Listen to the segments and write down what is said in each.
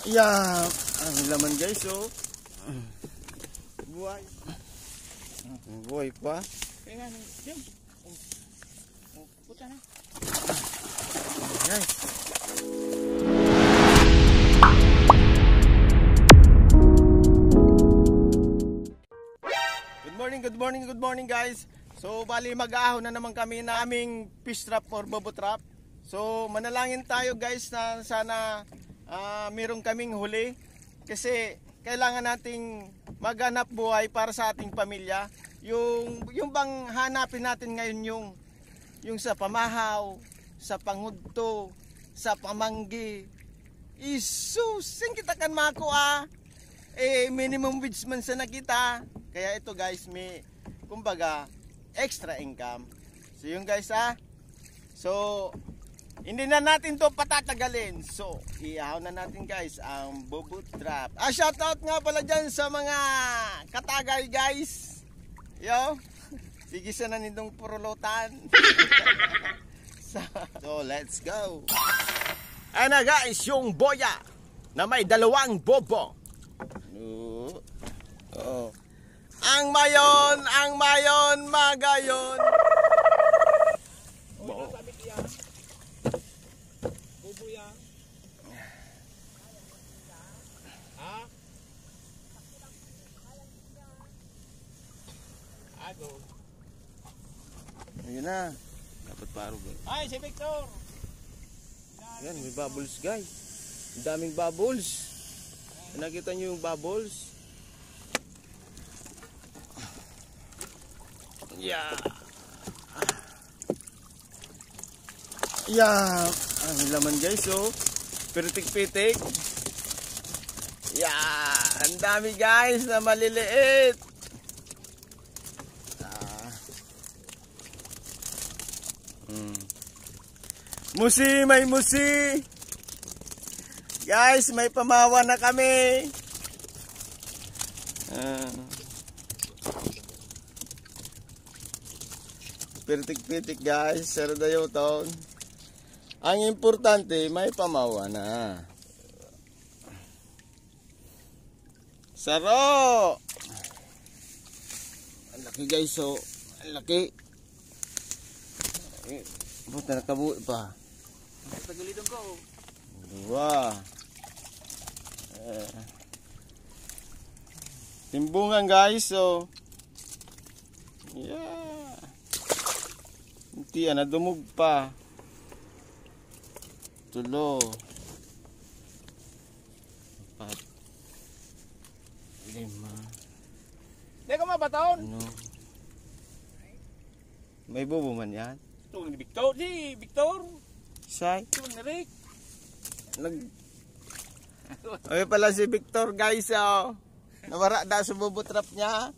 Yeah, ang laman guys, oh. Buhay. Buhay pa. Kaya nga, yun. Puta na. Guys. Good morning guys. So bali mag-ahon na naman kami na aming fish trap or bobo trap. So manalangin tayo guys na sana mayroong kaming huli kasi kailangan nating maghanap buhay para sa ating pamilya. Yung bang hanapin natin ngayon yung sa pamahaw, sa pangudto, sa pamanggi. Isus, kita kan makuha. Minimum wage man sa nakita. Kaya ito guys, may kumbaga extra income. So yun guys So hindi na natin to patatagalin. So ihaw na natin guys ang bobo trap. Shoutout nga pala dyan sa mga katagay guys. Yo, sigisan na nitong purulutan. So let's go. Ayan na guys, yung boya na may dalawang bobo. Ang mayon, magayon. Bobo yan. Ago. Ayun na. Dapat paro ba? Ay, si Victor. Yan, may bubbles guys. Ang daming bubbles. Nakita nyo yung bubbles? Yeah. Yeah. Ang laman guys, oh. Pitik-pitik. Yeah. Ang dami guys na maliliit. Musi, may musi. Guys, may pamawa na kami. Pitik-pitik guys, saradayoton. Ang importante, may pamawa na. Saro! Ang laki guys, oh. Ang laki. Buta nakabuhi pa. Tagulidong ko. Dua. Timbungan guys, so. Yeah. Hindi nadumog pa. Tulo. Apat. 5. Hindi ka mabataon. Ano? May bobo man yan? Ito ni Victor. Si Victor. Say? Ito ni Rick. Ay pala si Victor guys, oh. Nawara da sa bobo trap niya.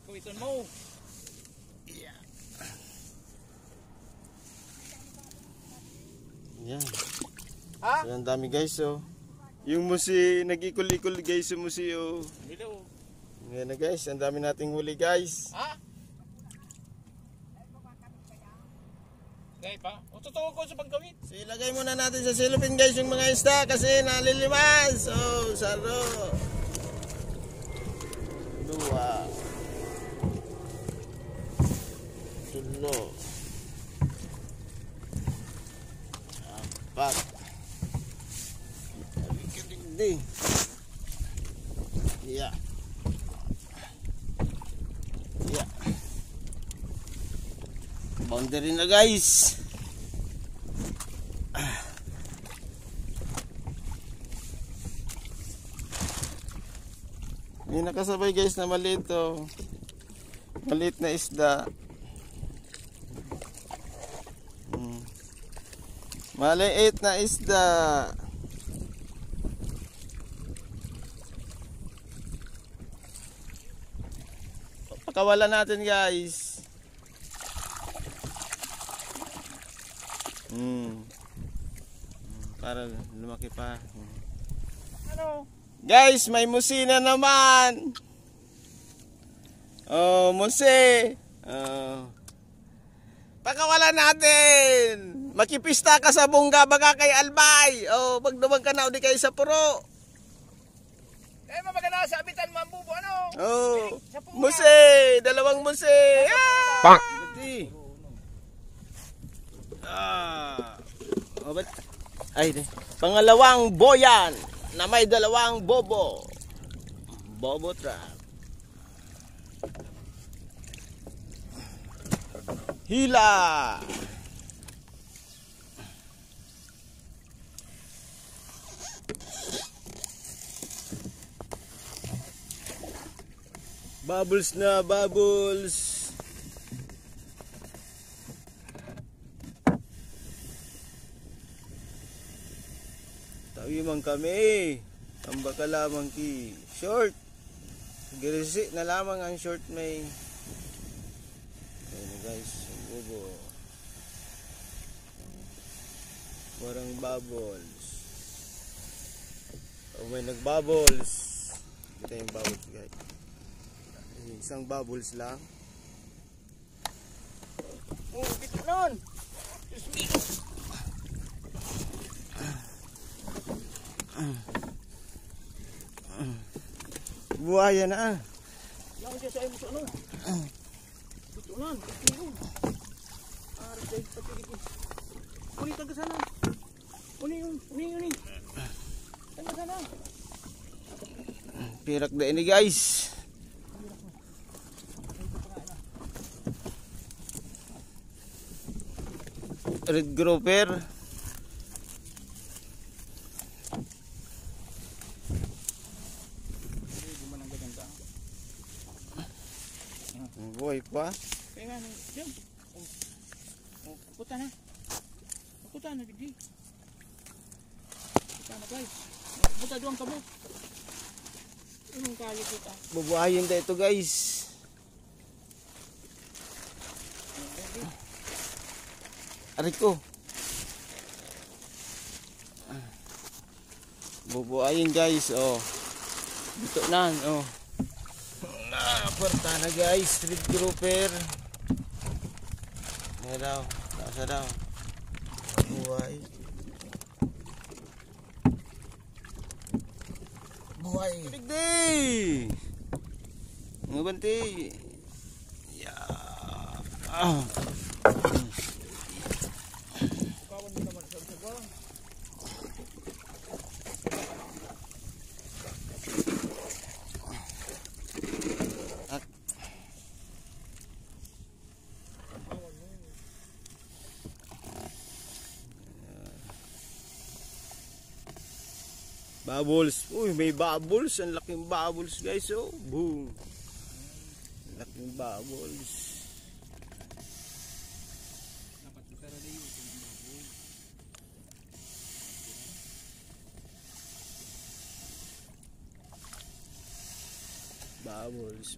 Kuwiton mo. Yeah. Yan. Yan dami guys, oh. Yung musi nag-ikul-ikul guys yung musi, oh. Hello. Yan na guys, ang dami nating huli guys. Gay pa. O totoo ko sa pagkawit. So ilagay muna natin sa silupin guys yung mga isda kasi nalilimas. So saro. 2. 3. 4. Abing. Yeah. Yeah. Boundary na guys. May nakasabay guys na maliit, oh. Maliit na isda. Maliit na isda. Pakawalan natin guys. Para lumaki pa. Ano? Guys, may musi na naman. Oh, musi. Pakawalan natin. Makipista ka sa bungga baka kay Albay. Oh, pag duman ka na udi kay sa puro. Eh, mamagana sa abitan mambubo, ano? Oh. Sa puro. Muse, dalawang muse. Ah! Oh, ay, pangalawang boyan na may dalawang bobo. Bobo trap. Hila. Bubbles na, bubbles. Tawi man kami. Ang baka lamang ki short. Girisi na lamang ang short may. Ayun guys, ang bubo. Parang bubbles. Oh, may nagbubbles. Kita yung bubbles guys. Isang bubbles lang. Oh, bito nun. Buhaya na. Lang siya sa imo ano. Bito nun. Bito. Aras day patigit. Uni taga sana. Uni. Taga sana. Pirak na ini guys. Red grouper. Boy pa. Kaya nga, diyan. Puta na. Puta na, Bigdi. Puta na, guys. Puta doon ka mo. Anong kaya kita? Bubuhayin na ito guys. Aray ko. Bubuhayin guys. Oh. Dito na. Oh. Naparta na guys. Red grouper. Ayan daw. Nasa daw. Buhay. Buhay. Bigdi! Mga banti. Yeah. Kawan mo naman sa bawang. Bubbles. Uy, may bubbles. Ang laking bubbles guys. Oh, boom. Laking bubbles. Dapat pera na yun.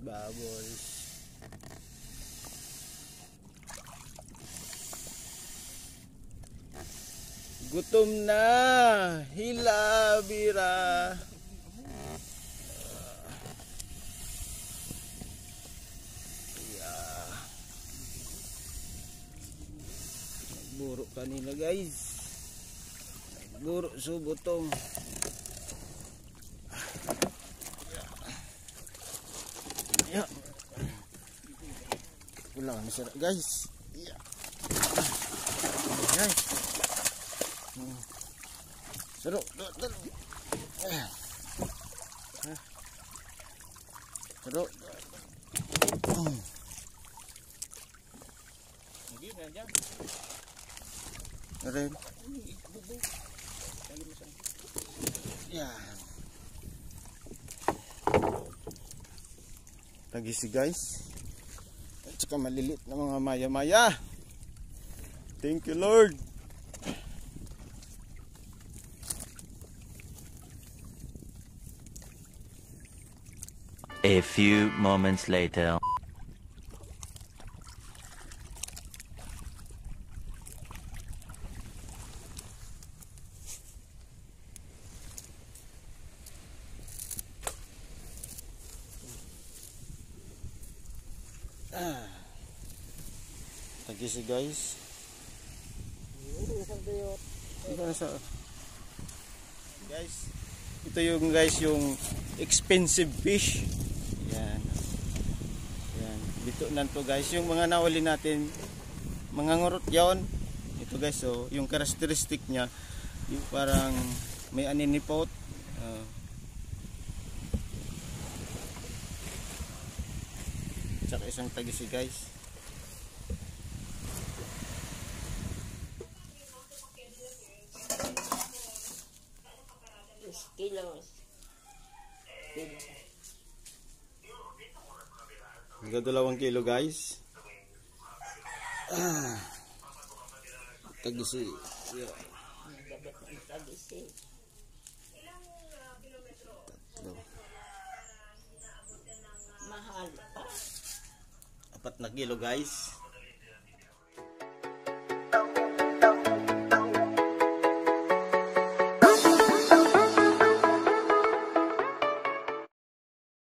Bubbles. Gutom na. Hila, bira. Nagburo kanina guys. Nagburo subotong. Yeah. Kulang na sila guys. Yeah. Guys. Saro, dalo. Saro. Hindi na dyan. Ren. Yeah. Tagisi guys. At saka malilit na mga maya-maya. Thank you Lord. A few moments later. Tagisi guys. Guys, ito yung guys yung expensive fish. Yan. Yan. Dito na to guys. Yung mga nahuli natin, mga ngurot yon. Ito guys, so yung characteristic niya, yung parang may aninipot. Tsaka isang tagisi guys. Kilos. Hanggang 2 kilo guys. Tagisi. Yeah. Mahal pa. 4 na kilo guys.